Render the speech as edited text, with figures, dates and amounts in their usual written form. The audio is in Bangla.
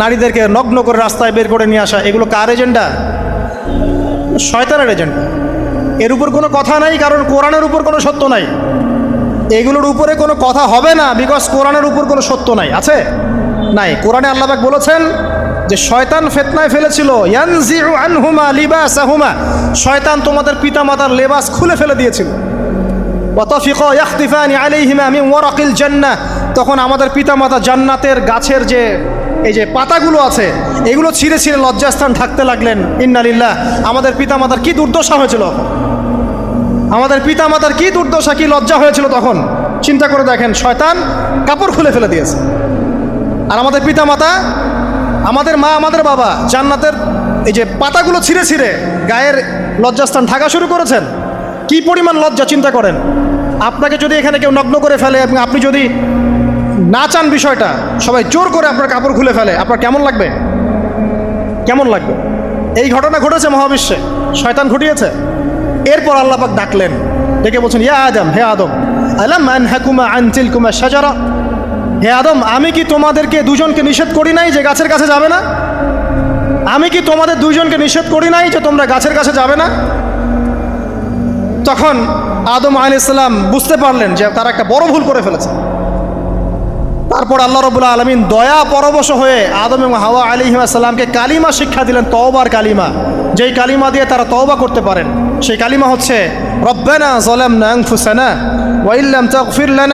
নারীদেরকে নগ্ন করে রাস্তায় বের করে নিয়ে আসা, এগুলো কার এজেন্ডা? শয়তানের এজেন্ডা। এর উপর কোনো কথা নাই, কারণ কোরআনের উপর কোনো সত্য নাই। এগুলোর উপরে কোনো কথা হবে না, বিকজ কোরআনের উপর কোনো সত্য নাই। আছে? নাই। কোরআনে আল্লাহ পাক বলেছেন যে শয়তান ফিতনায় ফেলেছিল, ইয়ানজিউ আনহুমা লিবাসাহুমা, শয়তান তোমাদের পিতামাতার লেবাস খুলে ফেলে দিয়েছিল। ওয়াতাফিকা ইয়াখতিফানি আলাইহিমা মিন ওয়ারাকিল জান্নাহ, তখন আমাদের পিতামাতা জান্নাতের গাছের যে এই যে পাতাগুলো আছে এগুলো ছিঁড়ে ছিঁড়ে লজ্জাস্থান ঢাকতে লাগলেন। ইন্না লিল্লাহ। আমাদের পিতামাতার কি দুর্দশা হয়েছিল, আমাদের পিতামাতার কি দুর্দশা, কি লজ্জা হয়েছিল তখন। চিন্তা করে দেখেন, শয়তান কাপড় খুলে ফেলে দিয়েছে। আর আমাদের পিতামাতা, আমাদের মা, আমাদের বাবা জান্নাতের এই যে পাতাগুলো ছিঁড়ে ছিঁড়ে গায়ের লজ্জাস্থান ঢাকা শুরু করেছেন। কি পরিমাণ লজ্জা চিন্তা করেন। আপনাকে যদি এখানে কেউ নগ্ন করে ফেলে এবং আপনি যদি না চান বিষয়টা, সবাই জোর করে আপনার কাপড় খুলে ফেলে, আপনার কেমন লাগবে? কেমন লাগবে? এই ঘটনা ঘটেছে মহাবিশ্বে, শয়তান ঘটিয়েছে। এরপর আল্লাহ পাক ডাকলেন, ডেকে বলছেন, ইয়া আদম, হে আদম, আলাম আনহাকুমা আন তিলকুমা শাজারা, হে আদম, আমি কি তোমাদেরকে দুজনকে নিষেধ করি নাই যে গাছের কাছে যাবে না? আমি কি তোমাদের দুইজনকে নিষেধ করি নাই যে তোমরা গাছের কাছে যাবে না? তখন আদম আলাইহিস সালাম বুঝতে পারলেন যে তারা একটা বড় ভুল করে ফেলেছে। তারপর আল্লাহ রাব্বুল আলামিন দয়া পরবশ হয়ে আদম এবং হাওয়া আলাইহিস সালামকে কালিমা শিক্ষা দিলেন, তওবার কালিমা, যেই কালিমা দিয়ে তারা তওবা করতে পারেন। সেই কালিমা হচ্ছে রব্বানা যালামনা আনফুসানা ওয়া ইল্লাম তাগফির লানা